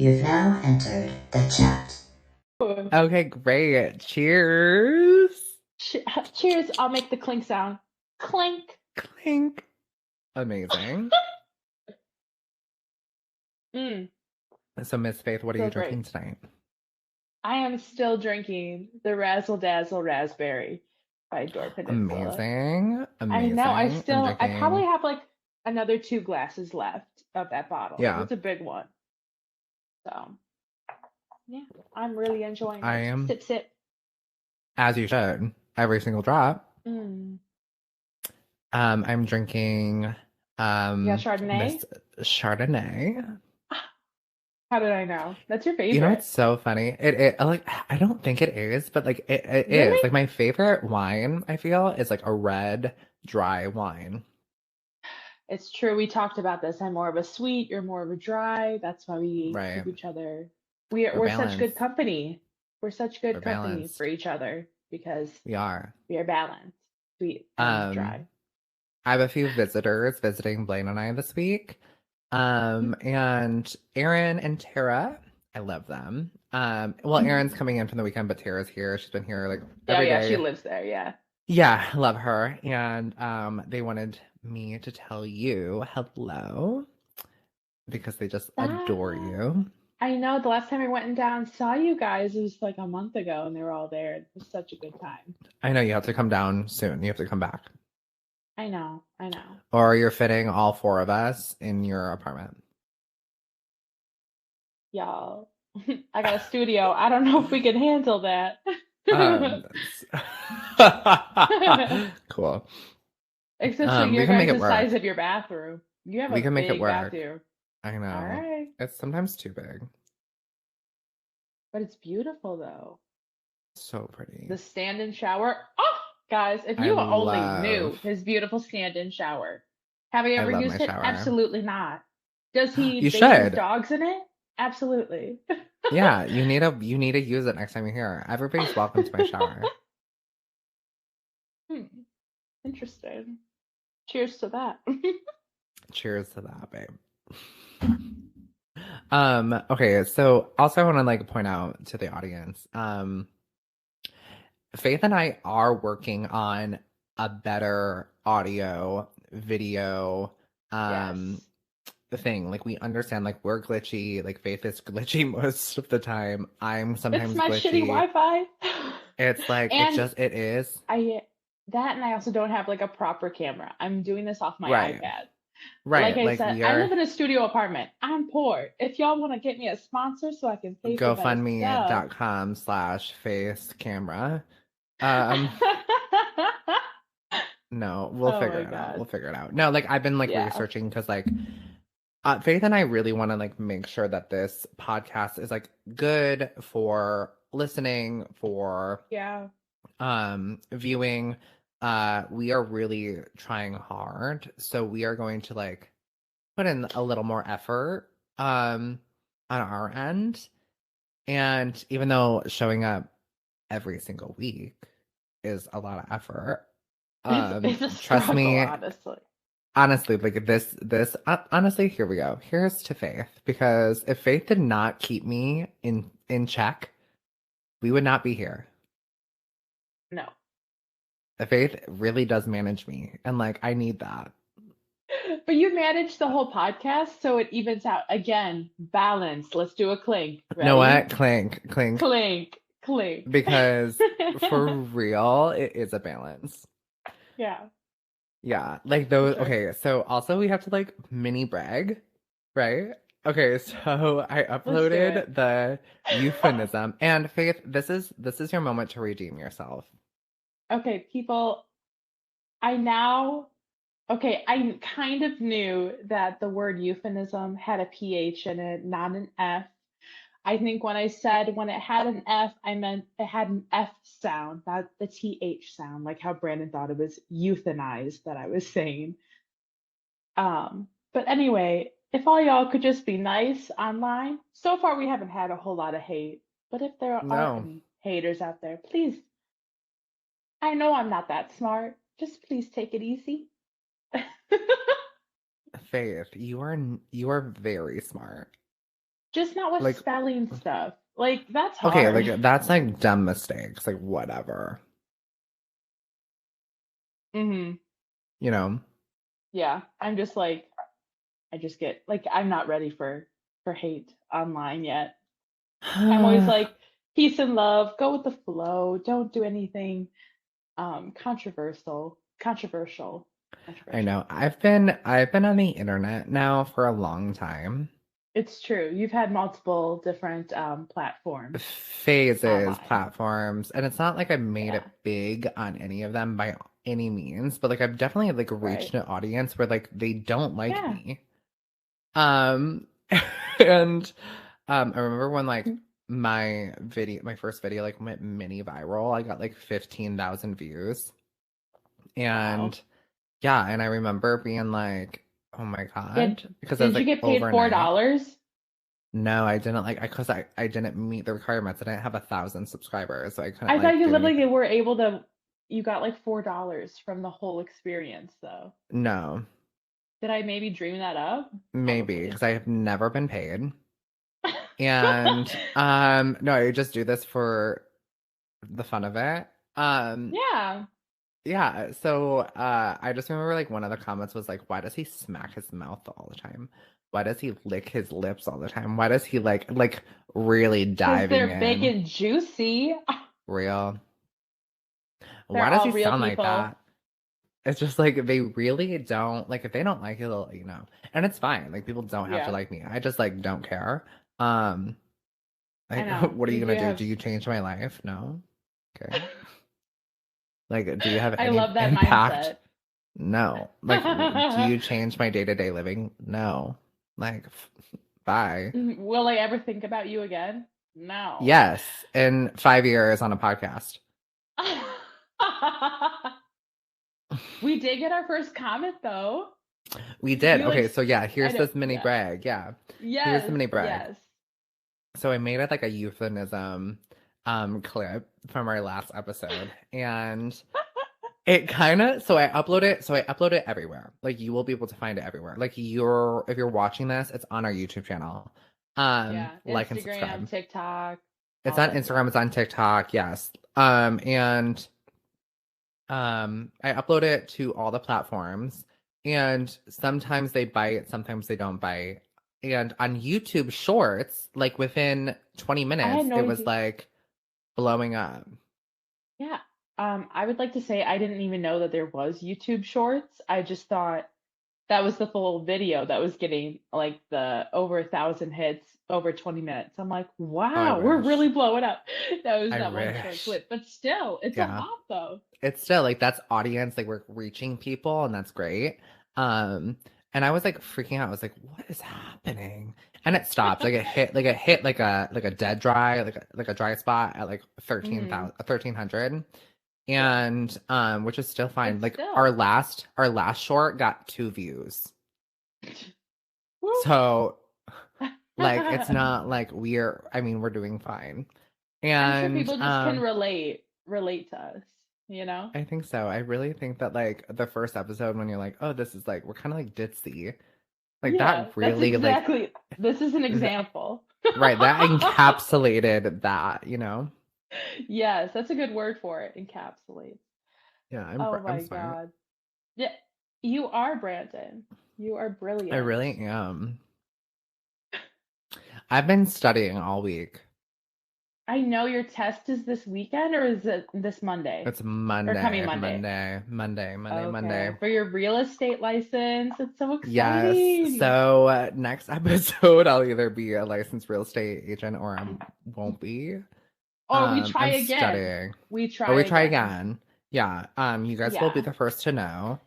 You've now entered the chat. Okay, great. Cheers. Cheers. I'll make the clink sound. Clink. Clink. Amazing. Mm, So, Miss Faith, what are so you drinking great. tonight? I am still drinking the Razzle Dazzle Raspberry by Door Peninsula. Amazing. I know. Amazing. I'm I probably drinking. have like another 2 glasses left of that bottle. Yeah, It's a big one. So, yeah, I'm really enjoying I it. am, Sip, sip. as you should, every single drop. Mm. I'm drinking Yeah, Chardonnay. Miss Chardonnay. How did I know? That's your You know favorite. what's so funny? It like I don't think it is, but like it Really? is. Like my favorite wine, I feel, is like a red dry wine. It's true. We talked about this. I'm more of a sweet, you're more of a dry. That's why we Right. keep each other. We're We're we're such good balanced. company. We're such We're good company for balanced. each other because We are. we are balanced, sweet and Um, dry. I have a few visitors visiting Blaine and I this week. And Erin and Tara, I love them. Well, Erin's coming in from the weekend, but Tara's here. She's been here like Yeah, every yeah, she day. lives there. Yeah. Yeah, love her. And they wanted me to tell you hello because they just adore Ah, you. I know. The last time I went and down and saw you guys, it was like a month ago, and they were all there. It was such a good time. I know you have to come down soon. You have to come back. I know. I know. Or you're fitting all four of us in your apartment. Y'all, I got a studio. I don't know if we can handle that. Um, cool. Especially We your can make guys' it the size work. of your bathroom. You have We a can make it big work. bathroom. I All know. right. It's sometimes too big. But it's beautiful though. So pretty. The stand-in shower. Oh, guys, if I you only knew love his beautiful stand-in shower. Have you I ever love my used it? shower. Absolutely not. Does he You bathe his should. dogs in it? Absolutely. Yeah, you need to use it next time you're here. Everybody's welcome to my shower. Hmm, interesting. Cheers to that. Cheers to that, babe. Okay, so also I want to like point out to the audience, Faith and I are working on a better audio video Yes. thing. Like we understand like we're glitchy, like Faith is glitchy most of the time. I'm It's sometimes my shitty glitchy. Wi-Fi. It's like And it is. I that and I also don't have like a proper camera. I'm doing this off my Right. iPad. Like Right. I Like said, we I are live in a studio apartment. I'm poor. If y'all want to get me a sponsor so I can pay for better stuff. GoFundMe.com/face camera. Um, no, we'll Oh figure my it out. We'll God. figure it out. No, like I've been like Yeah. researching because like Faith and I really want to like make sure that this podcast is like good for listening, for Yeah. viewing. We are really trying hard, so we are going to like put in a little more effort on our end. And even though showing up every single week is a lot of effort, It's a trust struggle, me, honestly. honestly, like this honestly, here we go. Here's to Faith, because if Faith did not keep me in check, we would not be here. No. Faith really does manage me, and like I need that. But you manage the whole podcast so it evens out. Again, balance. Let's do a clink. Know Ready? what? Clink, clink. Clink, clink. Because for real, it is a balance. Yeah, Yeah, like for those. sure. Okay, so also we have to like mini brag, right? Okay, so I Let's do it. uploaded the euphemism, and Faith, this is your moment to redeem yourself. Okay, people, I now, okay, I kind of knew that the word euphemism had a PH in it, not an F. I think when I said when it had an F, I meant it had an F sound, not the TH sound, like how Brandon thought it was euthanized that I was saying. But anyway, if all y'all could just be nice online. So far, we haven't had a whole lot of hate, but if there are No, any haters out there, please, I know I'm not that smart. Just please take it easy. Faith, you are very smart. Just not with Like, spelling stuff. Like, that's okay, hard. like that's like dumb mistakes, like whatever, Hmm. you know? Yeah. I'm just like, I just get like, I'm not ready for hate online yet. I'm always like, peace and love, go with the flow, don't do anything controversial. I Controversial. know. I've been on the internet now for a long time. It's true. You've had multiple different platforms Phases, online. platforms, and it's not like I made Yeah. it big on any of them by any means, but like I've definitely like Right. reached an audience where like they don't like Yeah. me. Um and I remember when like my first video like went mini viral. I got like 15,000 views. Wow. And yeah, and I remember being like, "Oh my Yeah. God," because I was Did you like get paid overnight. $4? No, I didn't like because I didn't meet the requirements. I didn't have 1,000 subscribers, so I couldn't I thought like you do literally anything. were able to, you got like $4 from the whole experience though. No, Did I maybe dream that up? maybe Probably. because I have never been paid. And no, I just do this for the fun of it. Um Yeah. yeah, so I just remember like one of the comments was like, why does he smack his mouth all the time? Why does he lick his lips all the time? Why does he like really Because diving they're big in? and juicy. Real. They're Why does all he real sound like people. that? It's just like they really don't like if they don't like it, they'll, and it's fine. Like people don't have to Yeah. like me. I just like don't care. Um, I like know. what are You you do gonna do? have. Do you change my life? No. Okay. Like, do you have I any love that impact? mindset. No. Like, do you change my day-to-day living? No. Like, bye. Will I ever think about you again? No. Yes, in 5 years on a podcast. We did get our first comment though. We did. You like, Okay, so yeah, I here's know, this mini yeah. brag. Yeah. Here's the Yes, mini brag. yes. So I made it like a euphemism clip from our last episode. And it kind of so I upload it everywhere. Like you will be able to find it everywhere. Like if you're watching this, it's on our YouTube channel. Yeah. Like and Instagram, subscribe. TikTok, It's all on that good Instagram, it's stuff. on TikTok, yes. And I upload it to all the platforms, and sometimes they bite, sometimes they don't bite. And on YouTube Shorts, like within 20 I had minutes, no it was idea. like blowing up. Yeah. I would like to say I didn't even know that there was YouTube Shorts. I just thought that was the full video that was getting like the over 1,000 hits over 20 minutes. I'm like, Oh, I wow, we're really wish. blowing up. That was I that one short wish. clip, but still, it's a Yeah. lot though. It's still like that's audience, like we're reaching people, and that's great. Um, and I was like freaking out. I was like, what is happening? And it stopped. Like it hit like a dead dry, like a dry spot at like Hmm. 1,300. Yeah, And which is still fine. but Like our still. last short got 2 views. Woo. So like it's not like we're doing fine. I'm sure And people just can relate to us, you know? I think so. I really think that like the first episode when you're like, oh, this is like we're kind of like ditzy. Like that Yeah, that's really like exactly. This is an th- example. right, that encapsulated that. Yes, that's a good word for it. Encapsulate. Yeah, Oh I'm my smart. God. Yeah, you are Brandon. You are I brilliant. really am. I've been studying all week. I know your test is this weekend or is it this Monday? It's Or coming Monday, Monday? Monday, Monday, Monday, Okay. Monday. For your real estate license. It's so Yes. exciting. So next episode, I'll either be a licensed real estate agent or I won't be. Or we try I'm again. studying. We Or try we try again. again. Yeah. You guys will be Yeah. the first to know.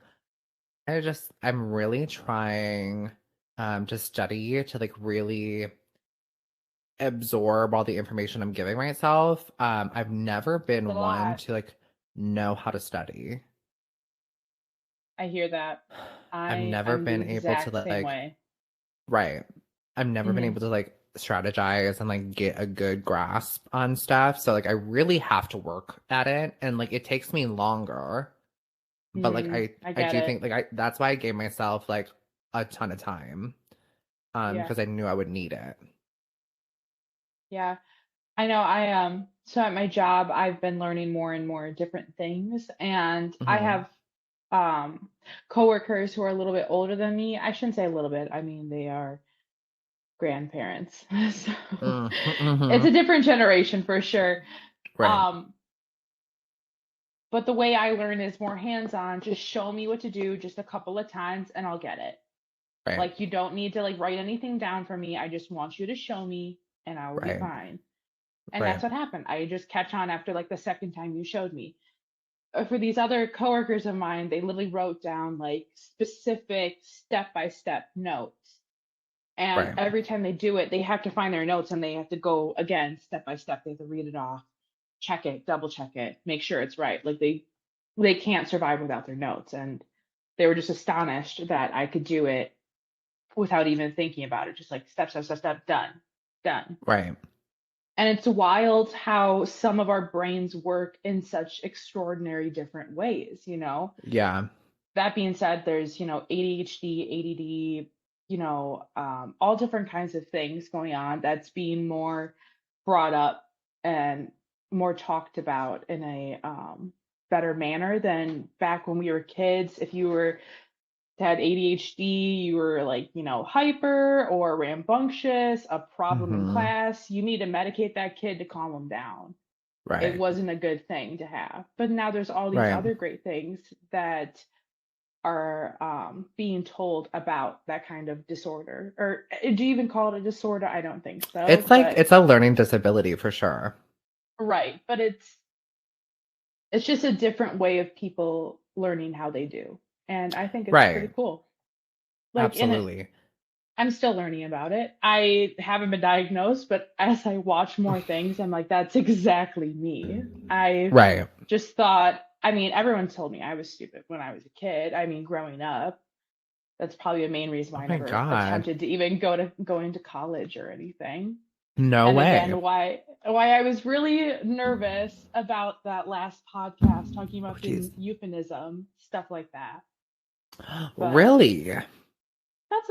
I'm really trying to study to like really absorb all the information I'm giving myself. I've never It's a been one lot. to like know how to study. I hear that. I've never I'm the been able to exact same like way. right. I've never been Hmm. able to like strategize and like get a good grasp on stuff. So like I really have to work at it, and like it takes me longer. But like Mm, I I get do it. think like I that's why I gave myself like a ton of time Yeah. because I knew I would need it. Yeah. I know so at my job I've been learning more and more different things, and I Hmm. have um coworkers who are a little bit older than me. I shouldn't say a little bit. I mean, they are grandparents. So it's Hmm. a different generation for sure. Right. Um but the way I learn is more hands-on. Just show me what to do just a couple of times and I'll get it. Right. Like, you don't need to like write anything down for me. I just want you to show me and I will be Right. fine. And Right. that's what happened. I just catch on after like the second time you showed me. For these other coworkers of mine, they literally wrote down like specific step by step notes. And Right. every time they do it, they have to find their notes and they have to go again step by step. They have to read it off, check it, double check it, make sure it's right. Like they can't survive without their notes. And they were just astonished that I could do it without even thinking about it. Just like step, step, step, step, done, done. Right. And it's wild how some of our brains work in such extraordinary different ways, you know? Yeah. That being said, there's, ADHD, ADD, all different kinds of things going on that's being more brought up and more talked about in a better manner than back when we were kids. If you were had ADHD, you were like, hyper or rambunctious, a problem in Hmm. class, you need to medicate that kid to calm him down. It Right. wasn't a good thing to have. But now there's all these Right. other great things that are being told about that kind of disorder. Or do you even call it a disorder? I don't think so. It's like But it's a learning disability for sure. right, but it's just a different way of people learning how they do. And I think it's pretty Right. cool. Like in it, Absolutely. I'm still learning about it. I haven't been diagnosed, but as I watch more things, I'm like, that's exactly me. I Right. just thought, I mean, everyone told me I was stupid when I was a kid. I mean, growing up, that's probably the main reason Oh why I my never God. attempted to even go into college or anything. No And way. again, why I was really nervous about that last podcast talking Oh about jeez. the euphemism, stuff like that. But Really? that's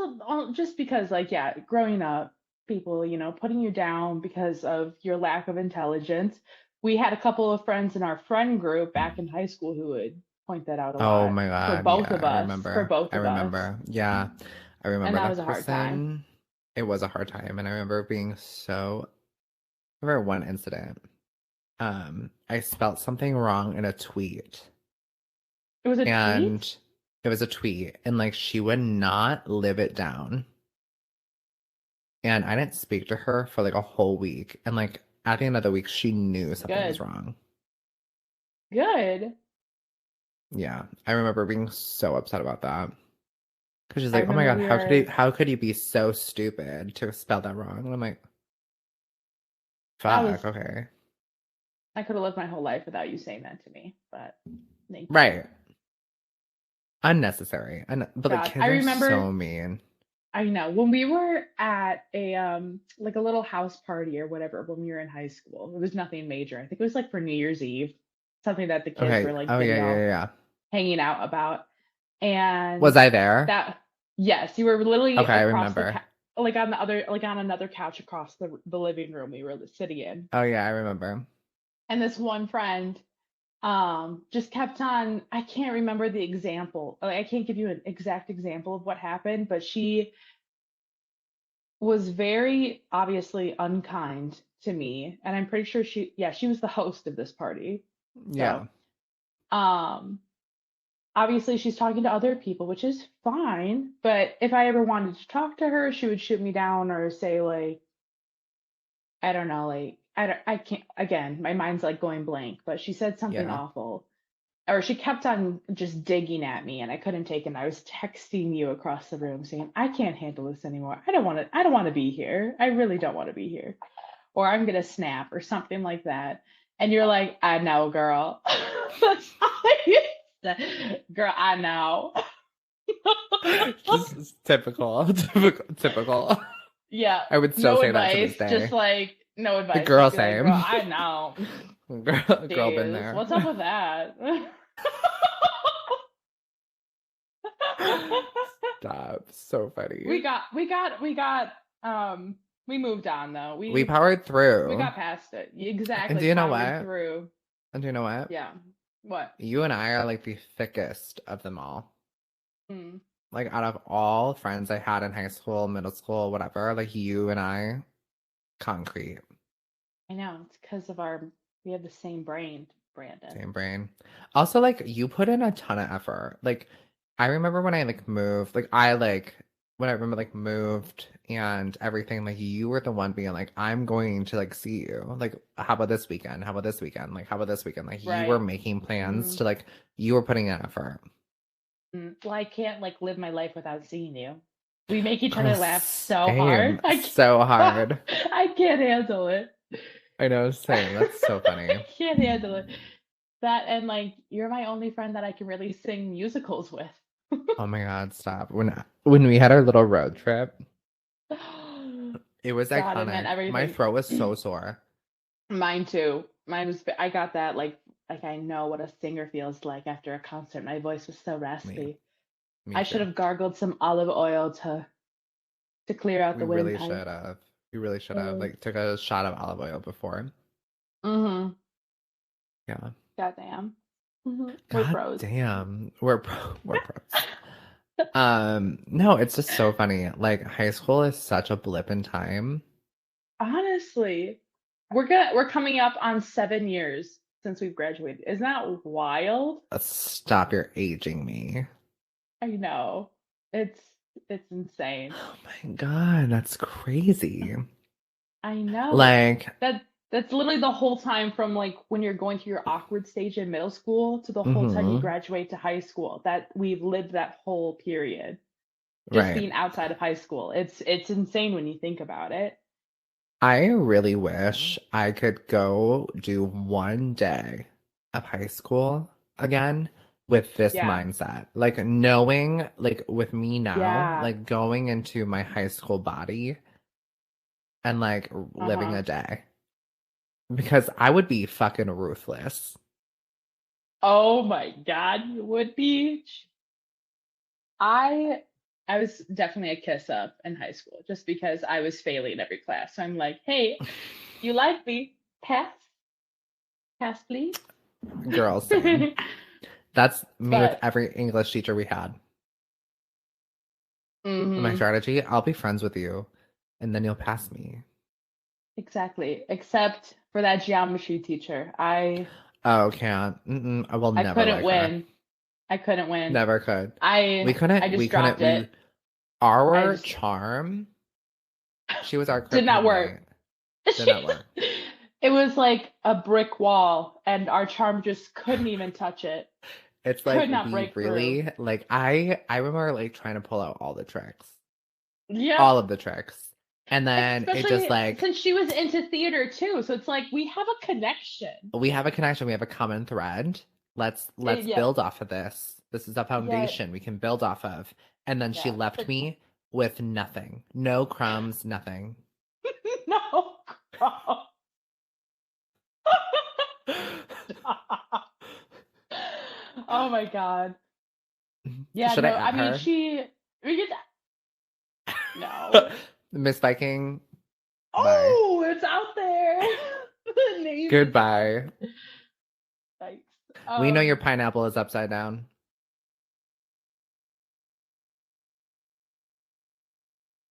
just because, like, yeah, growing up, people, putting you down because of your lack of intelligence. We had a couple of friends in our friend group back in high school who would point that out a Oh lot my for God. both Yeah, of I us, for remember. both I of us. remember. Yeah. I And remember that that was a hard time. person. It was a hard time. And I remember being I remember one incident. I spelt something wrong in a tweet. It was a tweet? And it was a tweet. And like she would not live it down. And I didn't speak to her for like a whole week. And like at the end of the week, she knew something was Good. wrong. Good. Yeah. I remember being so upset about that. Because she's I like, oh my remember God, we were, how could you be so stupid to spell that wrong? And I'm like, that was, fuck, okay. I could have lived my whole life without you saying that to me, but thank you. Right. Unnecessary. But like God, I kids are remember, so mean. I know when we were at a like a little house party or whatever when we were in high school. It was nothing major. I think it was like for New Year's Eve, something that the kids Okay. were like Oh yeah, getting yeah, all yeah, yeah. hanging out about. Was And I there? that, yes, you were literally Okay, I across the remember. like on the other, like on another couch across the living room we were sitting in. Oh yeah, I remember. And this one friend just kept on, I can't remember the example, like I can't give you an exact example of what happened, but she was very obviously unkind to me, and I'm pretty sure she was the host of this party. So Yeah. um obviously she's talking to other people, which is fine, but if I ever wanted to talk to her, she would shoot me down or say like, I don't know, like I can't, again, my mind's like going blank, but she said something Yeah. awful, or she kept on just digging at me and I couldn't take it. I was texting you across the room saying, I can't handle this anymore. I don't want to be here. I really don't want to be here. Or I'm gonna snap or something like that. And you're like, I know, girl. That's all you said. Girl, I know. Just typical. Typical. Yeah, I would still no say that to this advice. Just day. like no The advice. Just girl be like, girl, same. I know. Girl been Jeez, there. what's up with that? Stop. So we funny. got we got we got um We moved on though. We powered through. We got past it. Exactly. And do you know powered what? through. And do you know what? Yeah. What? You and I are like the thickest of them all. Mm. Like out of all friends I had in high school, middle school, whatever, like you and I, concrete. I know. It's because of we have the same brain, Brandon. Same brain. Also, like you put in a ton of effort. Like I remember when I like moved, like when I remember like moved and everything, like you were the one being like, I'm going to like see you. Like, how about this weekend? How about this weekend? Like, how about this weekend? Like you were Right. making plans to like you were putting in effort. Well, I can't like live my life without seeing you. We make each Oh, other laugh so same. hard. So hard. I can't handle it. I know, same. That's so funny. I can't handle it. That and like you're my only friend that I can really sing musicals with. Oh my God, stop. When we had our little road trip, it was God, it meant iconic. everything. My throat was so sore. Mine too. I got that like I know what a singer feels like after a concert. My voice was so raspy. Me I too. should have gargled some olive oil to clear out the We really windpipe. should have. We really should have. Like took a shot of olive oil before. Mm-hmm. Yeah. Goddamn. Mm-hmm. We're God pros. damn. We're pros. No, it's just so funny. Like high school is such a blip in time. Honestly, we're coming up on 7 years since we've graduated. Isn't that wild? Stop, you're aging me. I know. It's insane. Oh my God, that's crazy. I know. Like that's literally the whole time from like when you're going through your awkward stage in middle school to the whole time you graduate to high school. That we've lived that whole period. Just being outside of high school. It's insane when you think about it. I really wish I could go do one day of high school again with this mindset. Like knowing, like with me now, like going into my high school body and like living a day. Because I would be fucking ruthless. Oh my God, you would be. I was definitely a kiss up in high school just because I was failing every class. So I'm like, hey, you like me? Pass? Pass, please? Girl, same. That's me with every English teacher we had. My strategy, I'll be friends with you and then you'll pass me. Exactly. Except for that geometry teacher. Can't. I will never couldn't like win. her. I couldn't win. Never could. I just dropped it. Our charm, she was our did not work. Did not work. It was like a brick wall and our charm just couldn't even touch it. It's like could not break really through. like I remember like trying to pull out all the tricks. Yeah. All of the tricks. And then especially it just like since she was into theater too, so it's like we have a connection. We have a connection. We have a common thread. Let's build off of this. This is a foundation we can build off of. And then she left me with nothing. No crumbs, nothing. No crumbs. Oh my God. Yeah, Should no, I mean her? we get that. No. Miss Viking. Oh, it's out there. Goodbye. Thanks. We know your pineapple is upside down.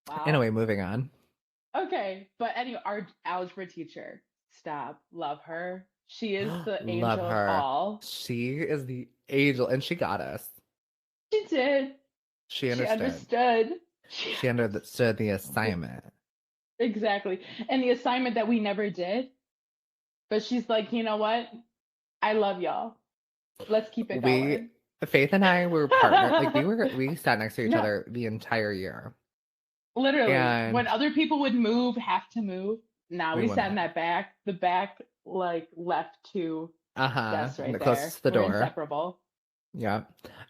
Wow. Anyway, moving on. Okay, but anyway, our algebra teacher, stop, love her. She is the angel of all. She is the angel, and she got us. She did. She understood. She understood the assignment. Exactly. And the assignment that we never did. But she's like, you know what? I love y'all. Let's keep it going. Faith and I were partnered. Like we sat next to each other the entire year. Literally. When other people would have to move. Now we sat in that back. The back like left to desks right close to the door. Inseparable. Yeah.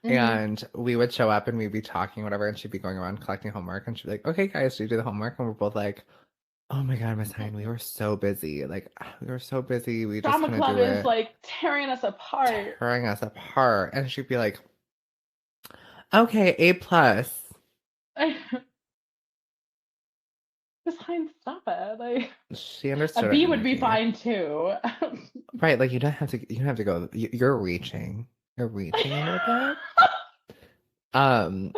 And we would show up and we'd be talking, whatever, and she'd be going around collecting homework and she'd be like, okay, guys, do you do the homework? And we're both like, oh my God, Miss Hine, we were so busy. Like, we were so busy. We just couldn't do it. Drama club is like tearing us apart. And she'd be like, okay, A+. It's fine, stop it. Like She a understood her B would be energy. fine too. Right, like you don't have to go. You're reaching. You're reaching a little bit. Um,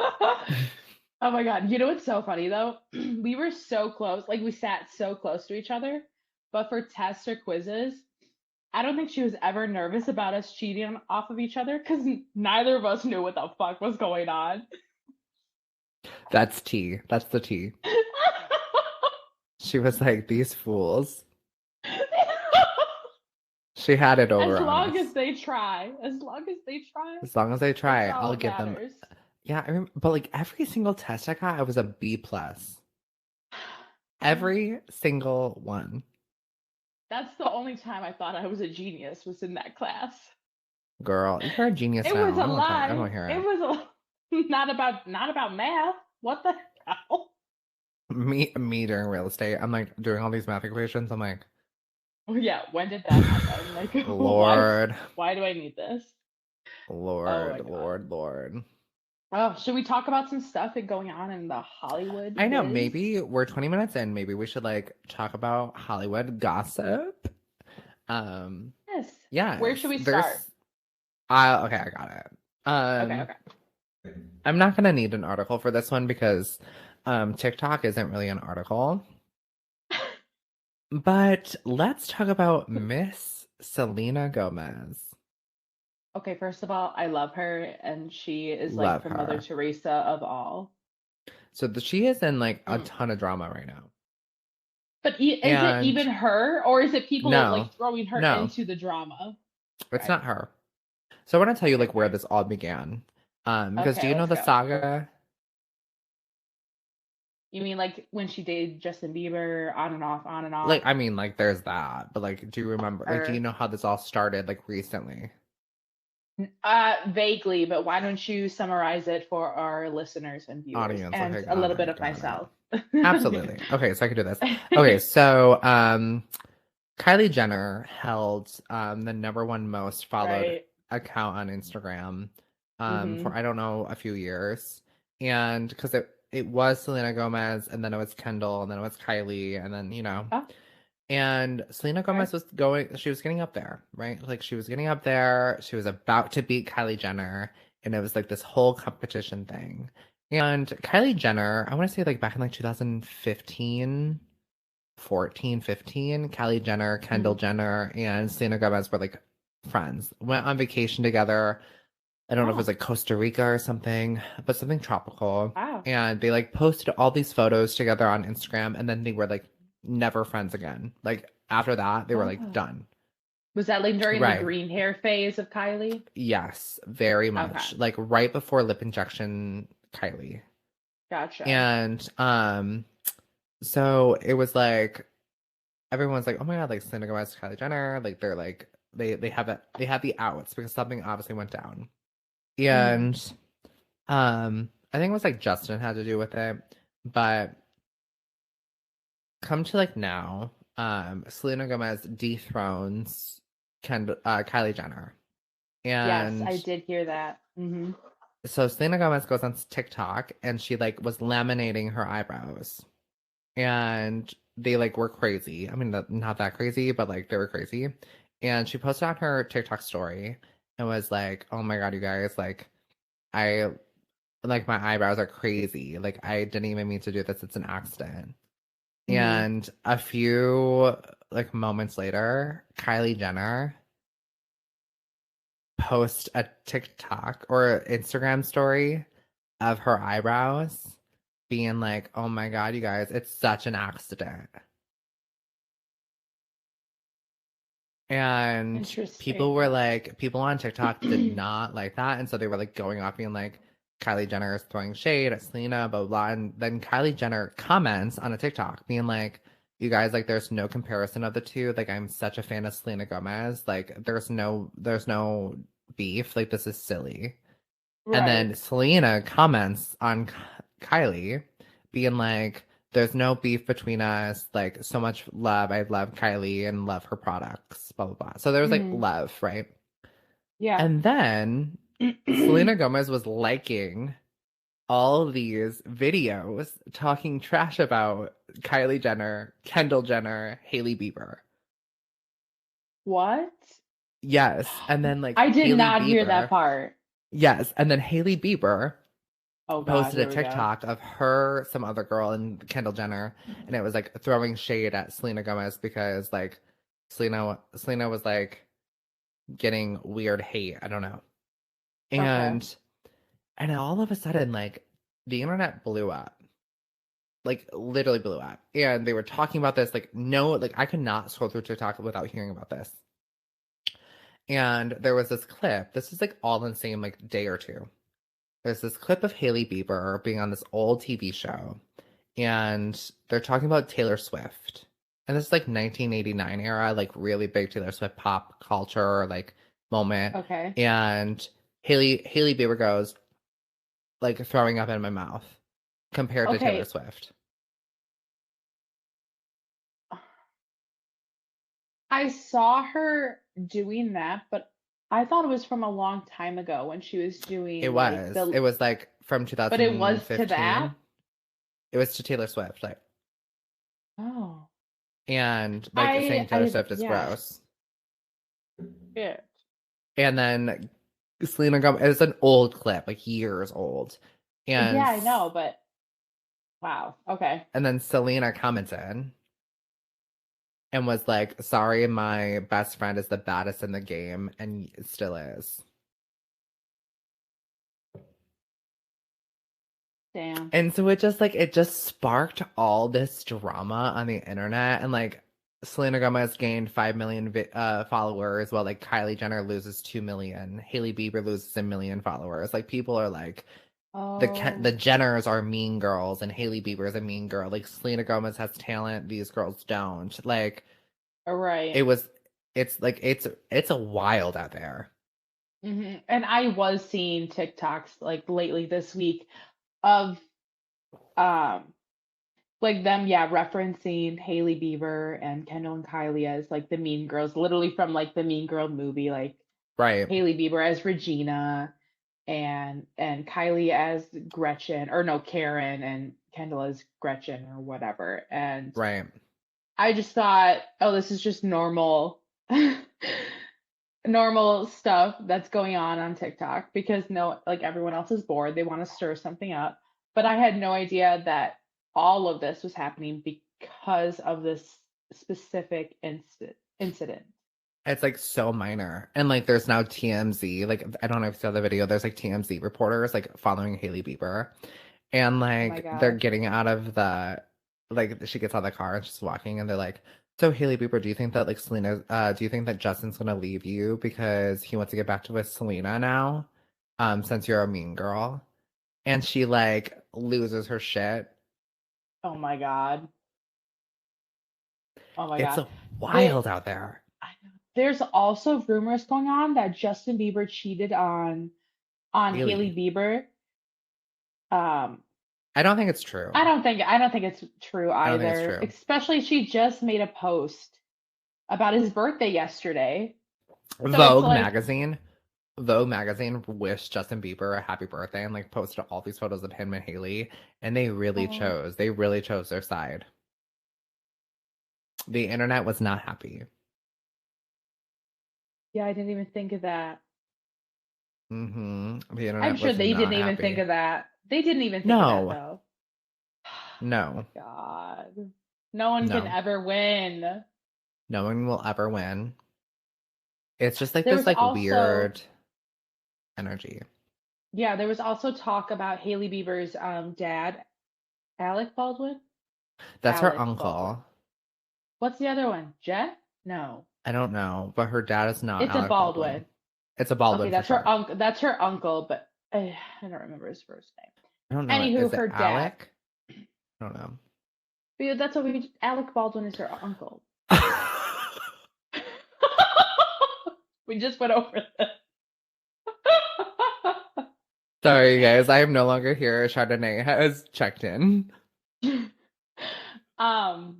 Oh my God. You know what's so funny though? We were so close. Like we sat so close to each other. But for tests or quizzes, I don't think she was ever nervous about us cheating off of each other because neither of us knew what the fuck was going on. that's tea. That's the tea. She was like, these fools. She had it over As on long us. as they try. As long as they try, As long as they that's try, all I'll that give them. matters. Yeah, but like every single test I got, I was a B plus. Every single one. That's the only time I thought I was a genius was in that class. Girl, you're a genius It was now. a I don't lie. want to hear It it. was not about math. What the hell? Me during real estate, I'm like doing all these math equations. I'm like, Yeah, when did that happen? Like Lord, why do I need this? Oh my Lord, God. Lord, Lord. Oh, should we talk about some stuff going on in the I Hollywood know, biz? maybe we're 20 minutes in. Maybe we should like talk about Hollywood gossip. Um, Yes. Where yes, should we there's start? okay, I got it. Okay, okay. I'm not gonna need an article for this one because TikTok isn't really an article. But let's talk about Miss Selena Gomez. Okay, first of all, I love her, and she is like Love the Mother her. Teresa of all. So she is in like a Mm. ton of drama right now. But is it even And her, or is it people like no, throwing her no, into the drama? it's Right. not her. So I want to tell you Okay, like where sorry. this all began. Because do Okay, you know let's the go. saga? You mean like when she dated Justin Bieber, on and off, on and off, Like, I mean, like there's that, but like, do you remember? Like, do you or know how this all started? Like recently? vaguely? But why don't you summarize it for our listeners and viewers, Audience. and Okay, a got little bit it, of got it. myself? Absolutely. Okay, so I can do this. Okay, so Kylie Jenner held the number one most followed Right. account on Instagram for Mm-hmm. I don't know a few years, and because it was Selena Gomez, and then it was Kendall, and then it was Kylie, and then Oh, and Selena okay. Gomez was going, she was getting up there, right? Like she was getting up there, she was about to beat Kylie Jenner, and it was like this whole competition thing. And Kylie Jenner, I want to say like back in like 2015, 14, 15, Kylie Jenner, Kendall Mm. Jenner, and Selena Gomez were like friends. Went on vacation together. I don't know if it was Oh, like Costa Rica or something, but something tropical. wow. And they like posted all these photos together on Instagram, and then they were like never friends again. Like after that, they were like Oh. done. Was that like during the Right. green hair phase of Kylie? Yes, very Okay, much. Like right before lip injection Kylie. gotcha. And so it was like everyone's like, oh my god, like Selena Gomez, Kylie Jenner, like they're like they have it, they have the outs because something obviously went down. Mm. And I think it was like Justin had to do with it, but come to like now, Selena Gomez dethrones Kylie Jenner. Yes, I And did hear that. Hmm. so Selena Gomez goes on TikTok and she like was laminating her eyebrows. And they like were crazy. I mean, not that crazy, but like they were crazy. And she posted on her TikTok story and was like, "Oh my god, you guys! I like my eyebrows are crazy. Like I didn't even mean to do this. It's an accident." Hmm. And a few like moments later, Kylie Jenner post a TikTok or Instagram story of her eyebrows being like, "Oh my god, you guys, it's such an accident." And people Interesting. were like, people on TikTok did not like that. And so they were like going off being like, Kylie Jenner is throwing shade at Selena, blah, blah, blah. And then Kylie Jenner comments on a TikTok being like, you guys, like, there's no comparison of the two. Like, I'm such a fan of Selena Gomez. Like, there's no beef. Like, this is silly. And Right. then Selena comments on Kylie being like, there's no beef between us. Like, so much love. I love Kylie and love her products, blah, blah, blah. So there was like Hmm. love, right? Yeah. And then Selena Gomez was liking all of these videos talking trash about Kylie Jenner, Kendall Jenner, Hailey Bieber. What? Yes, and then like I did Hailey not hear that Bieber. part. Yes, and then Hailey Bieber Oh God, posted a here we go. TikTok of her, some other girl, and Kendall Jenner, and it was like throwing shade at Selena Gomez because like Selena was like getting weird hate. I don't know. Okay. And all of a sudden, like the internet blew up. Like literally blew up. And they were talking about this. Like, no, like I could not scroll through TikTok without hearing about this. And there was this clip. This is like all in the same like day or two. There's this clip of Hailey Bieber being on this old TV show, and they're talking about Taylor Swift. And this is like 1989 era, like really big Taylor Swift pop culture like moment. Okay. And Hailey Bieber goes like throwing up in my mouth compared to Taylor Okay. Swift. I saw her doing that, but I thought it was from a long time ago when she was doing It like was. It was like from but it was to 2015. that. It was to Taylor Swift, like, Oh. and like saying Taylor Swift is Yeah. gross. Yeah. And then Selena Gomez. It's an old clip, like years old. And Yeah, I know, but wow. Okay. And then Selena commented and was like, "Sorry, my best friend is the baddest in the game, and it still is." Damn. And so it just sparked all this drama on the internet, and like Selena Gomez gained 5 million followers, while like Kylie Jenner loses 2 million. Hailey Bieber loses 1 million followers. Like people are like, the Oh, Jenners are mean girls, and Hailey Bieber is a mean girl. Like Selena Gomez has talent, these girls don't. Like all right. it was, it's a wild out there. And I was seeing TikToks like lately this week of um like them, yeah, referencing Hailey Bieber and Kendall and Kylie as like the mean girls, literally from like the Mean Girl movie, like Right, Hailey Bieber as Regina and Kylie as Gretchen, or no, Karen, and Kendall as Gretchen or whatever. And right. I just thought, oh, this is just normal normal stuff that's going on TikTok because no, like everyone else is bored, they want to stir something up. But I had no idea that all of this was happening because of this specific incident. It's like so minor. And like there's now TMZ, like I don't know if you saw the video, there's like TMZ reporters like following Hailey Bieber. And Oh my like they're God. getting out of the, like she gets out of the car and she's walking and they're like, "So Hailey Bieber, do you think that like do you think that Justin's gonna leave you because he wants to get back to with Selena now? Since you're a mean girl." And she like loses her shit. Oh my God. Oh my It's God. a There, wild out there. I know. There's also rumors going on that Justin Bieber cheated on Hailey Haley. Bieber. Um, I don't think it's true. I don't think it's true I don't think it's either. true. Especially she just made a post about his birthday yesterday. So it's Vogue like, magazine. Vogue magazine wished Justin Bieber a happy birthday and like posted all these photos of him and Haley, and oh, they really chose their side. The internet was not happy. yeah, I didn't even think of that. The I'm internet sure was they didn't not even think happy. of that. They didn't even think of that No, though. no, God. No one can no. ever win. No one will ever win. It's just like There this was like also, weird energy. yeah, there was also talk about Hailey Bieber's dad, Alec Baldwin. That's her Alec Baldwin. uncle. What's the other one? Jet? No. I don't know, but her dad is not It's a Alec Baldwin. Baldwin. It's a Okay, Baldwin for that's her sure. uncle. That's her uncle, but I don't remember his first I don't know. name. Is Anywho, it her dad. Alec? I don't know. Yeah, that's what Alec Baldwin is her uncle. We just went over this. Sorry, guys. I am no longer here. Chardonnay has checked in. um.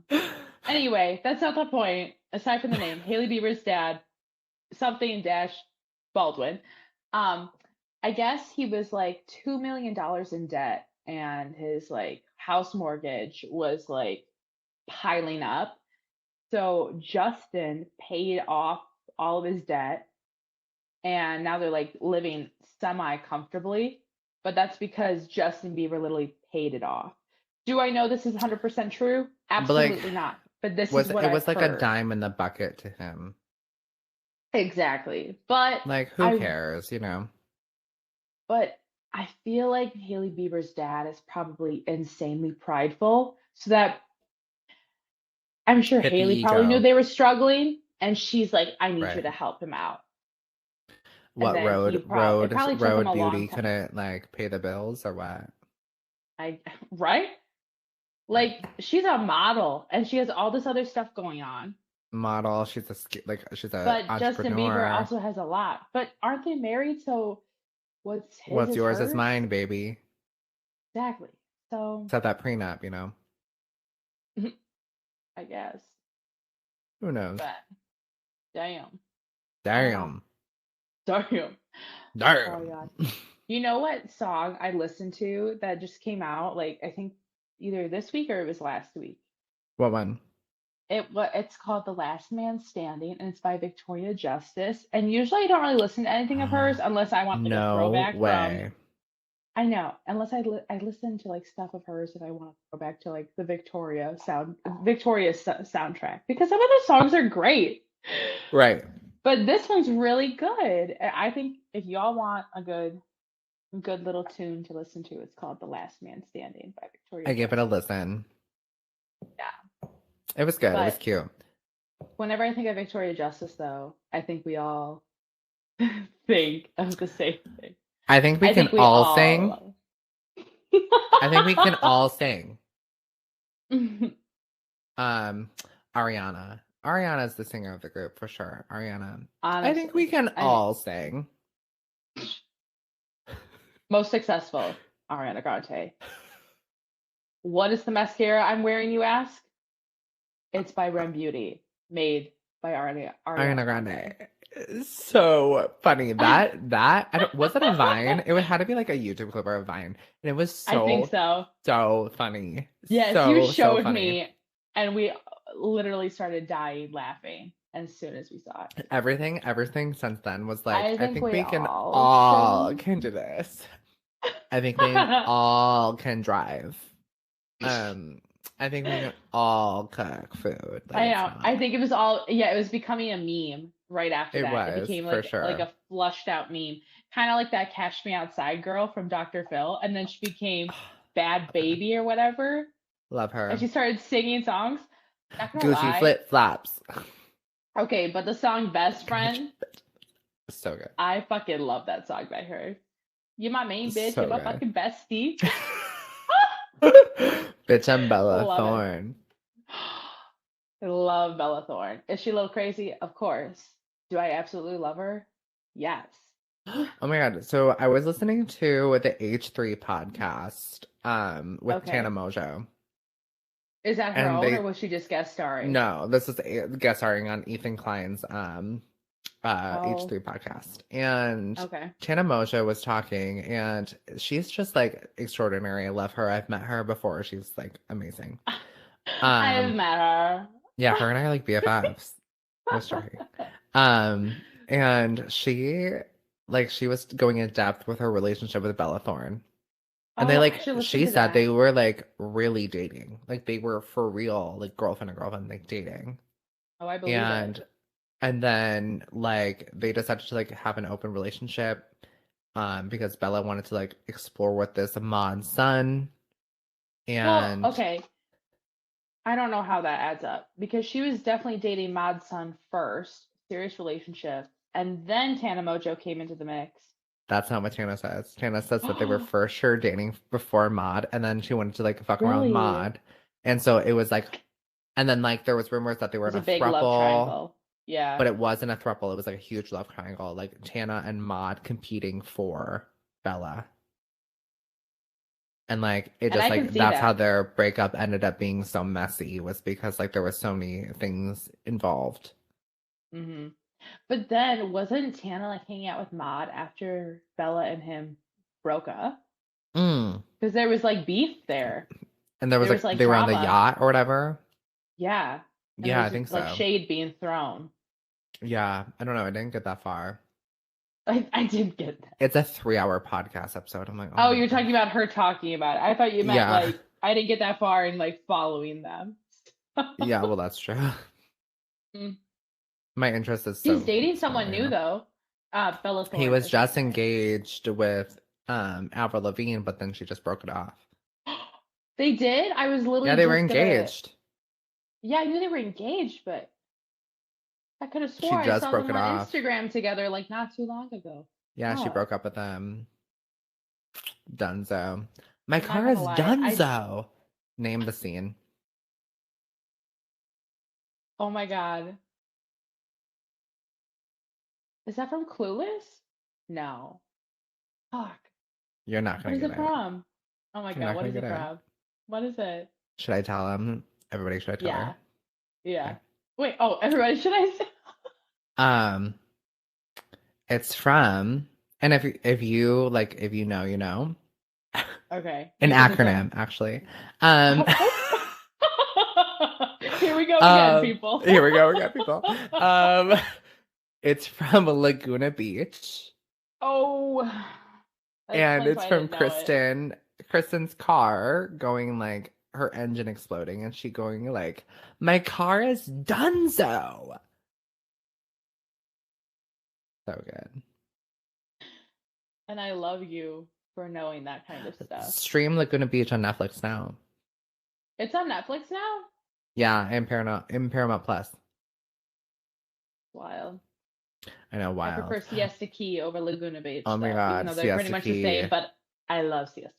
Anyway, that's not the point. Aside from the name, Hailey Bieber's dad, something dash Baldwin. Um. I guess he was like $2 million in debt, and his like house mortgage was like piling up. So Justin paid off all of his debt, and now they're like living semi comfortably. But that's because Justin Bieber literally paid it off. Do I know this is 100% true? But like, Absolutely not. But this is what it I've was like a heard. dime in the bucket to him. Exactly. But Like, who I cares, you know? but I feel like Haley Bieber's dad is probably insanely prideful. So that I'm sure Hit the Haley probably knew ego. they were struggling, and she's like, I need you Right. to help him out. And What then it probably took him road a long beauty time. couldn't like pay the bills or what? I right? Right. Like she's a model and she has all this other stuff going on. Model, she's she's a But Justin Bieber entrepreneur. also has a lot. But aren't they married? So what's his What's is yours is hers? mine, baby. Exactly. So Except that prenup, you know. I guess. Who knows? But damn. I don't know. Damn. Damn. Oh my Damn. god. You know what song I listened to that just came out? Like I think either this week or it was last week. What one? It's called The Last Man Standing, and it's by Victoria Justice. And usually I don't really listen to anything of hers unless I want like a No throwback from. way. I know, unless I listen to like stuff of hers if I want to go back to like the Victoria soundtrack, because some of the songs are great. Right. But this one's really good. I think if y'all want a good little tune to listen to, it's called The Last Man Standing by Victoria I gave it a Justice. listen. Yeah. It was good. It was But cute. whenever I think of Victoria Justice, though, I think we all think of the same thing. I think we I can think we all all sing. love I think we can all sing. it. Ariana. Ariana's the singer of the group for sure. Ariana. I think we Honestly, can I mean, all sing. most successful, Ariana Grande. What is the mascara I'm wearing, you ask? It's by Rem Beauty, made by Ariana Grande. So funny. That I don't, was it a Vine? It had to be like a YouTube clip or a Vine. And it was I think so. so funny. Yes, you So showed funny. me, and we literally started dying laughing as soon as we saw it. Everything since then was like, I think we we can all can do this. I think we all can drive. I think we can all cook food. Like, I know. I think it was all it was becoming a meme right after It that. was, It became for like sure. a flushed out meme. Kind of like that Cash Me Outside girl from Dr. Phil. And then she became Bad Baby or whatever. Love her. And she started singing songs. Not gonna Gucci lie. flip flops. Okay, but the song Best Friend, So good. I fucking love that song by her. You my main bitch, So you're my good. fucking bestie. Bitch, I'm Bella Love it. Thorne. I love Bella Thorne. Is she a little crazy? Of course. Do I absolutely love her? Yes. Oh my god. So I was listening to the H3 podcast with Okay. Tana Mojo. Is that her And own, or was she just guest starring? No, this is guest starring on Ethan Klein's H3 podcast. And Okay. Tana Mojo was talking, and she's just like extraordinary. I love her. I've met her before. She's like amazing. I've met her. Yeah, her and I are like BFFs. No story. And she was going in depth with her relationship with Bella Thorne. And they she said they were like really dating. Like they were for real, like girlfriend and girlfriend, like dating. Oh, I believe it. And then like they decided to like have an open relationship because Bella wanted to like explore with this Maud's son. And well, okay. I don't know how that adds up, because she was definitely dating Maud's son first, serious relationship, and then Tana Mojo came into the mix. That's not what Tana says. Tana says that they were for sure dating before Maud, and then she wanted to like fuck around with Maud. And so it was like, and then like there was rumors that they were in a big throuple. Love triangle. Yeah. But it wasn't a throuple. It was like a huge love triangle, like Tana and Maud competing for Bella. And like it just like that's how their breakup ended up being so messy, was because like there were so many things involved. Mm-hmm. But then wasn't Tana like hanging out with Maud after Bella and him broke up? Mm. Because there was like beef there. And there was There was like like they were on the drama. yacht or whatever. Yeah. And there Yeah, I was think like so. shade being thrown. Yeah, I don't know. I didn't get that far. I did get that. It's a 3-hour podcast episode. I'm like, oh Oh, my you're god. talking about her talking about it. I thought you meant Yeah, like I didn't get that far in like following them. yeah. Well, that's true. Mm. My interest is She's so dating small someone right new now. though. Bella He Thorne was is her just name. engaged with Avril Lavigne, but then she just broke it off. They did? I was Yeah, literally they were just gonna. engaged. Yeah, I knew they were engaged, but I could have She swore I just saw broke them it on off. Instagram together like not too long ago. Yeah, she Oh, broke up with them. Dunzo. My I'm not car gonna is lie. Dunzo. Name the scene. Oh my God. Is that from Clueless? No. Fuck. You're not What gonna is get it it. from? Oh my You're God, not what gonna is get it it. from? What is it? Should I tell him? Everybody, should I tell her? Yeah. Yeah. Okay. Wait, oh, everybody, should I say? Um, it's from, and if you like, if you know, you know, Okay, an you can tell me. acronym actually. Um, Oh. Here we go again, people. here we go again, people. It's from Laguna Beach, Oh, that and explains it's why I from didn't know it. Kristen's car going like her engine exploding, and she going like, "My car is Dunzo." So good. And I love you for knowing that kind of stuff. Stream Laguna Beach on Netflix now. It's on Netflix now? Yeah, and Paramount Plus. Wild. I know, I prefer wild. Siesta Key over Laguna Beach, Oh my though, even god, though they're pretty Siesta much the Key. same, but I love Siesta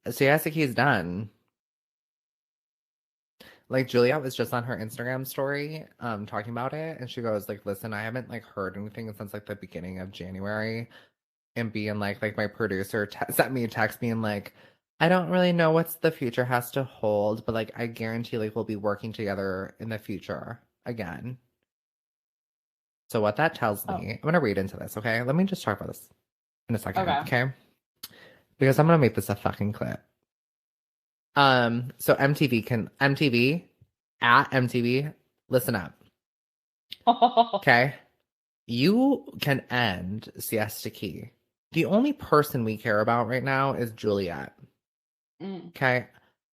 Key. Siesta Key's done. Like Juliet was just on her Instagram story, talking about it, and she goes like, "Listen, I haven't like heard anything since like the beginning of January," and being like my producer sent me a text being like, "I don't really know what's the future has to hold, but like I guarantee like we'll be working together in the future again." So what that tells Oh, me, I'm gonna read into this, okay? Let me just talk about this in a second, okay. okay? Because I'm gonna make this a fucking clip. So MTV, listen up. Okay. You can end Siesta Key. The only person we care about right now is Juliet. Mm, Okay.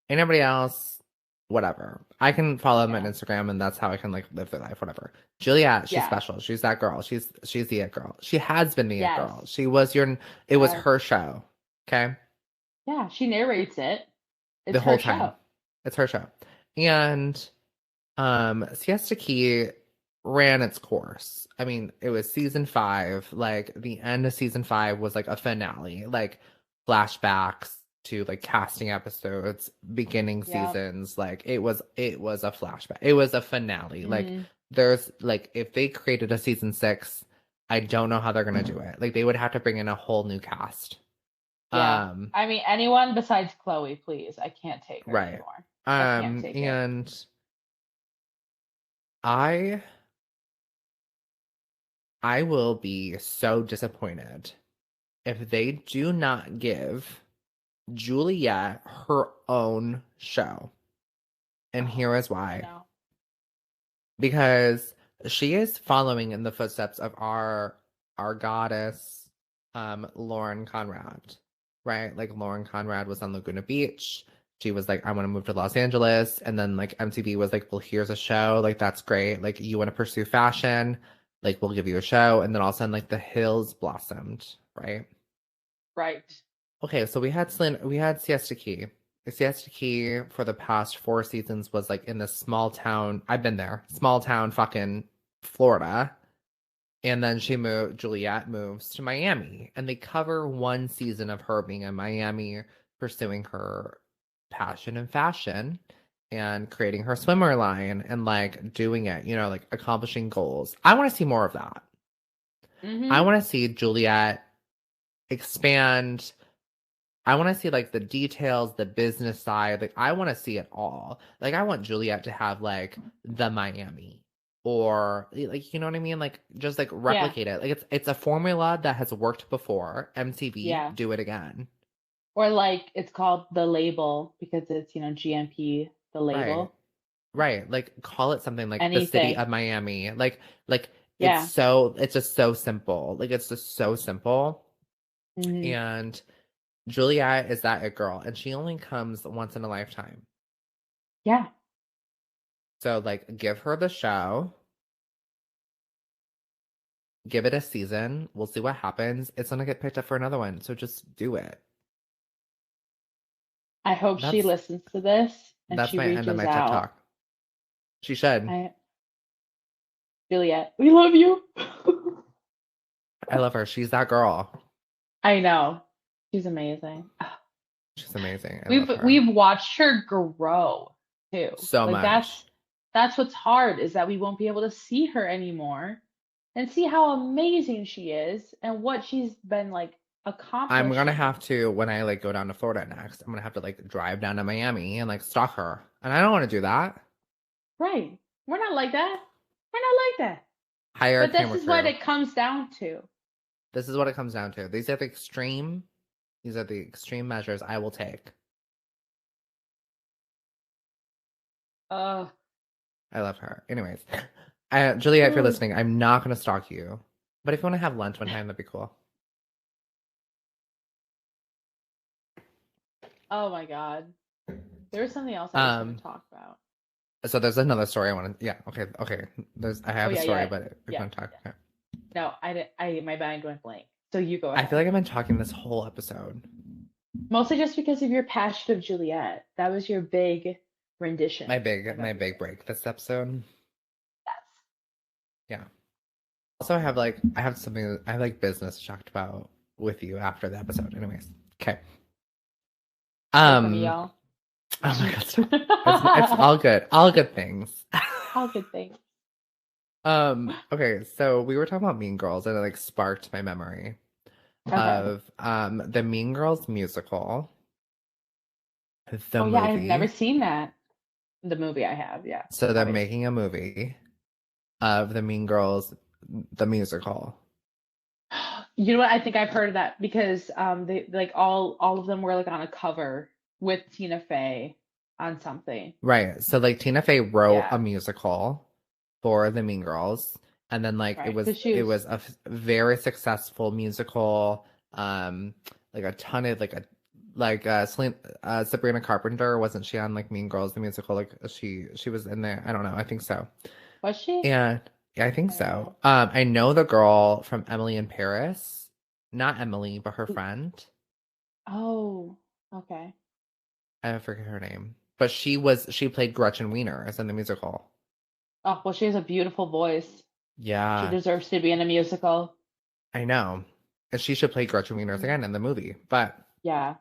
Anybody else, whatever. I can follow them on yeah. Instagram and that's how I can like live their life, whatever. Juliet, she's Yeah. special. She's that girl. She's the it girl. She has been the it Yes. girl. It was Yes. her show. Okay. Yeah, she narrates it. It's The her whole time. show. It's her show. And Siesta Key ran its course. I mean, it was season 5. Like the end of season 5 was like a finale, like flashbacks to like casting episodes, beginning Yep. seasons. Like it was a flashback. It was a finale. Like Mhm. there's like if they created a season 6, I don't know how they're gonna do it. Like they would have to bring in a whole new cast. Yeah. I mean, anyone besides Chloe, please. I can't take her Right. anymore. I can't take it. And I will be so disappointed if they do not give Juliet her own show. And here is I why. know. Because she is following in the footsteps of our goddess, Lauren Conrad. Right? Like Lauren Conrad was on Laguna Beach. She was like, I want to move to Los Angeles. And then like MTV was like, well, here's a show. Like, that's great. Like, you want to pursue fashion? Like, we'll give you a show. And then all of a sudden, like, the hills blossomed, right? Right. Okay, so we had Siesta Key. Siesta Key for the past 4 seasons was like in this small town. I've been there. Small town fucking Florida. And then Juliet moves to Miami. And they cover 1 season of her being in Miami, pursuing her passion in fashion and creating her swimwear line and like doing it, like accomplishing goals. I want to see more of that. Mm-hmm. I want to see Juliet expand. I want to see like the details, the business side. Like I want to see it all. Like I want Juliet to have like the Miami. or like, you know what I mean? Like just like Yeah. replicate it. Like it's a formula that has worked before. MTV, Yeah. do it again. Or like it's called The Label because it's, GMP, The Right. Label. Right. Like call it something like the city Anything. of Miami. Like Yeah. it's just so simple. Like it's just so simple. Hmm. And Juliet is that it girl, and she only comes once in a lifetime. Yeah. So like give her the show, give it a season. We'll see what happens. It's gonna get picked up for another one. So just do it. I hope she That's listens to this and that's she my end of reaches my TED out. talk. She should. I Juliet, we love you. I love her. She's that girl. I know. She's amazing. She's amazing. I We've love her we've watched her grow too. so Like that's much. that's what's hard is that we won't be able to see her anymore and see how amazing she is and what she's been like I'm gonna accomplishing. have to, when I like go down to Florida next, I'm gonna have to like drive down to Miami and like stalk her. And I don't want to do that. Right. We're not like that. We're not like that. Hire a But this camera is what crew. it comes down to. This is what it comes down to. These are the extreme measures I will take. Uh, I love her. Anyways, Julia, if you're Ooh. listening, I'm not gonna stalk you. But if you want to have lunch one time, that'd be cool. Oh my God. There was something else I was going Um, to talk about. so there's another story I want to. Yeah, okay. I Oh have a yeah, story, yeah, but if you yeah. want to talk, okay. No, I didn't. My mind went blank. So you go I feel ahead. like I've been talking this whole episode. Mostly just because of your passion of Juliet. That was your big rendition of My big everything. break this episode. Yes. Yeah. Also, I have like business to talk about with you after the episode. Anyways, okay. Pray for me, Um. y'all. Oh my God, stop. It's all good things. All good things. Okay, so we were talking about Mean Girls, and it like sparked my memory Okay. of the Mean Girls musical, the Oh yeah, I've never movie. seen that. The movie I have, yeah, So they're obviously. making a movie of the Mean Girls, the musical. You know what? I think I've heard of that because they like all of them were like on a cover with Tina Fey on something. Right. So like Tina Fey wrote a Yeah, musical for the Mean Girls, and then like right. Because she it was was a very successful musical. Like a ton of Sabrina Carpenter, wasn't she on like Mean Girls the musical? Like she was in there. I don't know. I think so. was she? And yeah, I think I don't so. know. I know the girl from Emily in Paris, not Emily, but her friend. Oh, okay. I forget her name, but she played Gretchen Wieners in the musical. Oh, well, she has a beautiful voice. She Yeah, deserves to be in a musical. I know. And she should play Gretchen Wieners Mhm. again in the movie. But Yeah.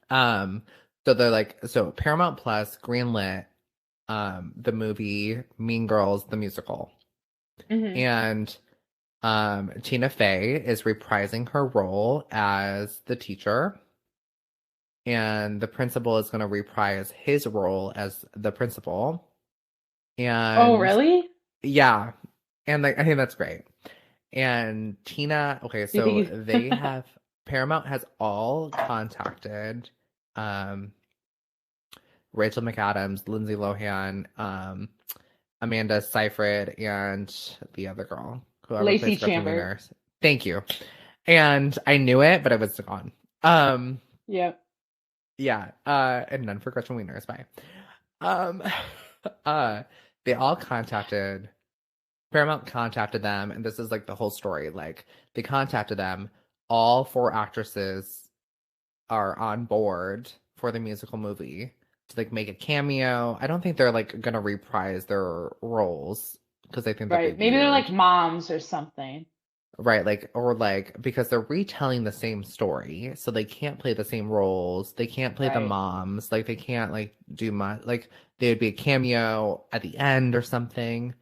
um so they're like, so Paramount Plus greenlit the movie Mean Girls the musical. Hmm. And Tina Fey is reprising her role as the teacher, and the principal is going to reprise his role as the principal. Oh, And really? yeah, and like I think that's great. And Tina, okay, Do you so think they have Paramount has all contacted um Rachel McAdams, Lindsay Lohan, Amanda Seyfried, and the other girl, whoever Lacey plays Gretchen Chambers? Wieners. Thank you. And I knew it, but it was gone. Um, Yep. yeah, and none for Gretchen Wieners. Bye. Um, uh, they all contacted Paramount contacted them, and this is like the whole story. Like they contacted them. All four actresses are on board for the musical movie to like make a cameo. I don't think they're like gonna reprise their roles because I think that'd Right. be Maybe they're like weird. moms or something. Right, like or like because they're retelling the same story, so they can't play the same roles. They can't play the Right. moms. Like they can't like do much. Like there'd be a cameo at the end or something.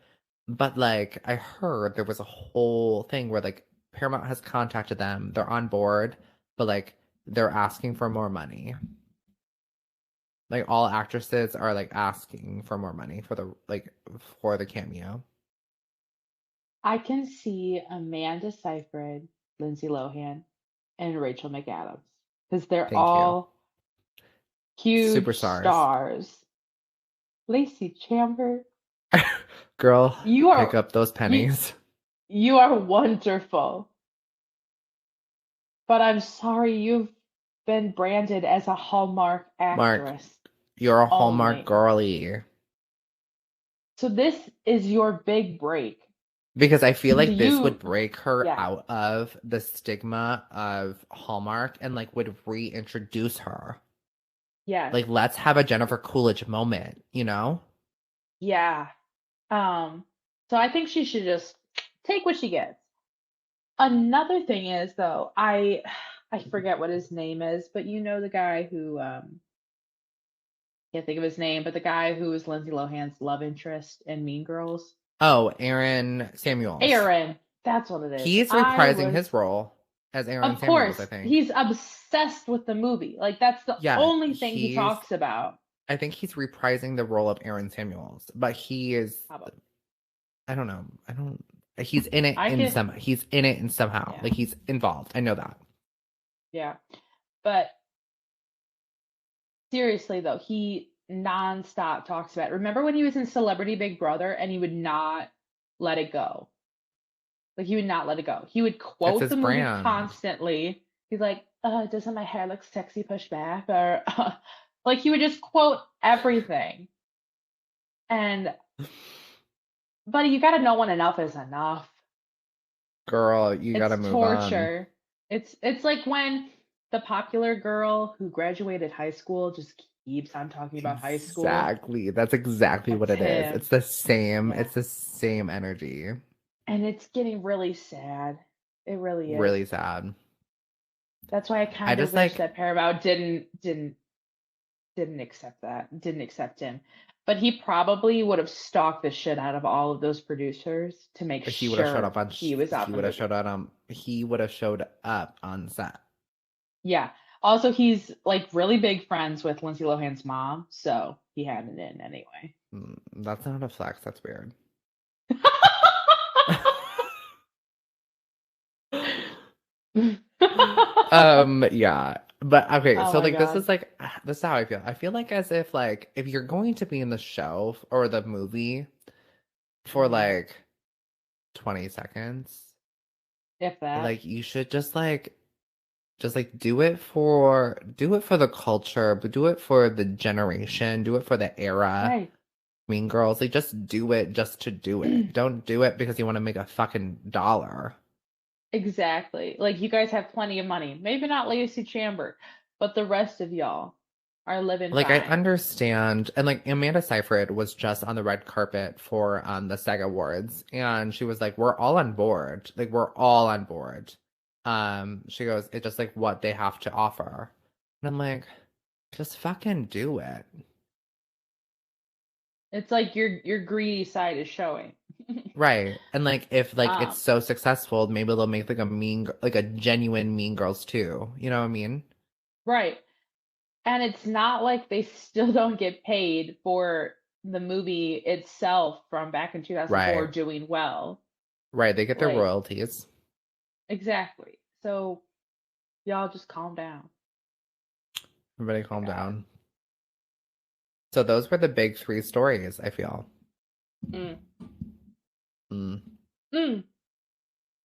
But like I heard there was a whole thing where like Paramount has contacted them. They're on board, but like they're asking for more money. Like all actresses are like asking for more money for the cameo. I can see Amanda Seyfried, Lindsay Lohan, and Rachel McAdams because they're Thank you. all huge Superstars. stars. Lacey Chamber, Girl, you pick are up those you, pennies. you are wonderful, but I'm sorry you've been branded as a Hallmark Mark, actress you're a Hallmark only. girly. So this is your big break. Because I feel Do like this would you? break her Yeah. out of the stigma of Hallmark and like would reintroduce her. Yes. Like, let's have a Jennifer Coolidge moment, you know? Yeah. So I think she should just take what she gets. Another thing is though, I forget what his name is, but you know the guy who can't think of his name, but the guy who is Lindsay Lohan's love interest in Mean Girls. Oh, Aaron Samuels. Aaron, that's what it is. He's I reprising was, his role as Aaron of Samuels, I course, think. he's obsessed with the movie. Like that's the Yeah, only thing he talks about. I think he's reprising the role of Aaron Samuels, but he is, How about I don't know. He's in it I can, he's in it and somehow. yeah, Like he's involved. I know that. yeah. But seriously though, he nonstop talks about it. Remember when he was in Celebrity Big Brother and he would not let it go? Like he would not let it go. He would It's quote his the movie brand. constantly. He's like, doesn't my hair look sexy pushed back? Or like he would just quote everything. And but you gotta know when enough is enough. Girl, you It's gotta move on. torture. It's like when the popular girl who graduated high school just keeps on talking about high school. Exactly. That's exactly what That's it is. him. It's the same. Yeah. It's the same energy. And it's getting really sad. It really is. Really sad. That's why I I kind of just wish like that Paramount didn't accept that, didn't accept him. But he probably would have stalked the shit out of all of those producers to make he would have showed sure up on he was out he the would have movie. showed up he would have showed up on set. Yeah. Also, he's like really big friends with Lindsay Lohan's mom, so he had it in anyway. That's not a flex, that's weird. Yeah. But okay, Oh so my like this God. is like this is how I feel. I feel like as if like if you're going to be in the show or the movie for Mhm. like 20 seconds, If that. like you should just like do it for the culture, but do it for the generation, do it for the era. Right. Mean Girls, like just do it just to do it. Don't do it because you want to make a fucking dollar. Exactly. Like you guys have plenty of money. Maybe not Lacey Chamber, but the rest of y'all are living Like I fine. understand, and like Amanda Seyfried was just on the red carpet for the SAG Awards, and she was like, "We're all on board. Like we're all on board." She goes, "It's just like what they have to offer," and I'm like, "Just fucking do it." It's like your greedy side is showing. Right. And like if like it's Um, so successful, maybe they'll make like like a genuine Mean Girls too. You know what I mean? right. And it's not like they still don't get paid for the movie itself from back in 2004 Right. doing well. Right. They get their Like, royalties. exactly. So y'all just calm down. Everybody calm God. down. So those were the big three stories, I feel. Mm. Mm. Mm.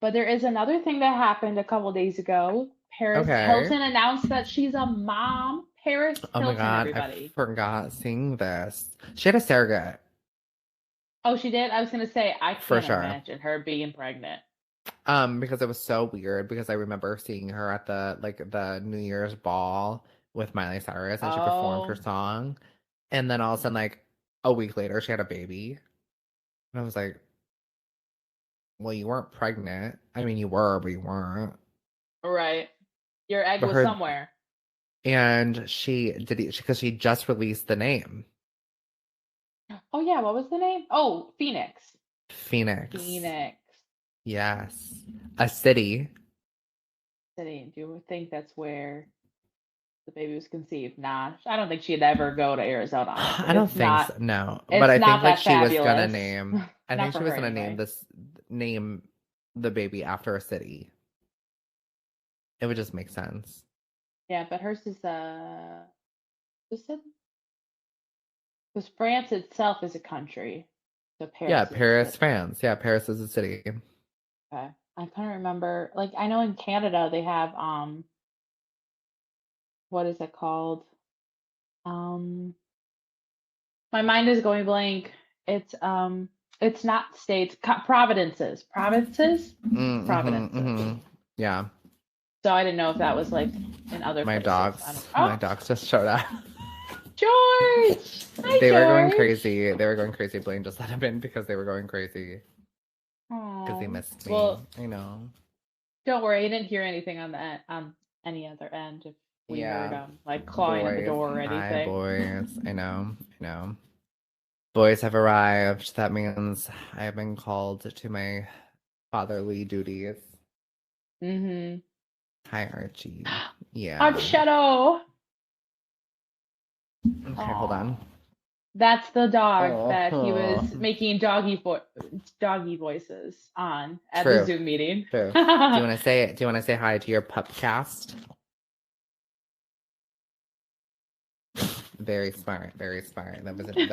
But there is another thing that happened a couple days ago. Paris Okay. Hilton announced that she's a mom. Paris Oh my Hilton, God, I everybody. forgot seeing this. She had a surrogate, Oh, she did? I was gonna say, I for can't sure. imagine her being pregnant. Because it was so weird because I remember seeing her at the New Year's ball with Miley Cyrus and she performed her Oh, song. And then all of a sudden, like a week later, she had a baby. And I was like, well, you weren't pregnant. I mean, you were, but you weren't. right. Your egg But was her, somewhere. and she did it because she just released the name Oh yeah, what was the name? Oh, Phoenix. Phoenix. Phoenix Yes. A city. City. Do you think that's where the baby was conceived? Nah, I don't think she'd ever go to Arizona, honestly. I don't think so, no. But It's I think not like that she was gonna fabulous. name, I Not think for she was her gonna name anyway. this name the baby after a city. It would just make sense. Yeah, but hers is because France itself is a country. So Paris Yeah, is a Paris, city. France. Yeah, Paris is a city. Okay. I can't remember. Like I know in Canada they have what is it called? Um my mind is going blank. It's not states, provinces. Provinces? Provinces. Yeah. So I didn't know if that was like in other My places. my dogs just showed up. George! Hi, They were going George. crazy. They were going crazy. Blaine just let them in because they were going crazy. Because they Aw. missed me. Well, I know. don't worry, I didn't hear anything on any other end if we heard Yeah. like clawing at the Boys. door or Hi, anything. boys. I know. I know. Boys have arrived. That means I have been called to my fatherly duties. Mm-hmm. Hi, Archie. Yeah. On Shadow. Okay, hold on. That's the dog that he was Oh. making doggy voices on at True. the Zoom meeting. True. Do you want to say hi to your pupcast? Very smart. Very smart. That was very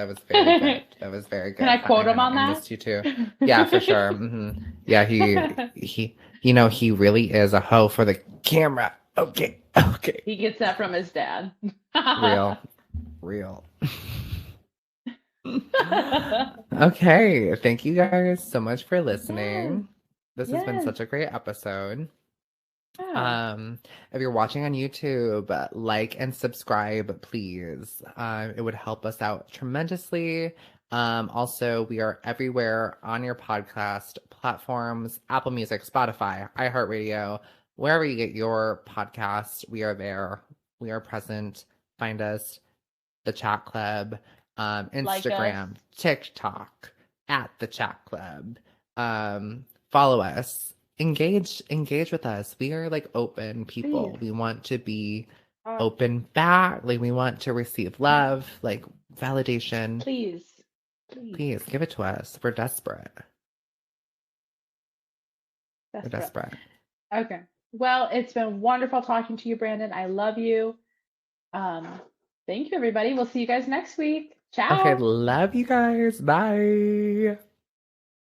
good. That was very good. Can I quote him on I that? missed you too. Yeah, for sure. Yeah, he he really is a hoe for the camera. Okay. He gets that from his dad. Real. Okay, thank you guys so much for listening. This has been such a great episode. Yeah. If you're watching on YouTube, like and subscribe, please. It would help us out tremendously. Also, we are everywhere on your podcast platforms, Apple Music, Spotify, iHeartRadio, wherever you get your podcast, we are there. We are present. Find us, the Chat Club, Instagram, TikTok, at the Chat Club. Follow us. Engage with us. We are like open people. Please. We want to be open back. Like we want to receive love, like validation. Please Give it to us. We're desperate. We're desperate. Okay. Well, it's been wonderful talking to you, Brandon. I love you. Thank you, everybody. We'll see you guys next week. Ciao. Okay, love you guys. Bye.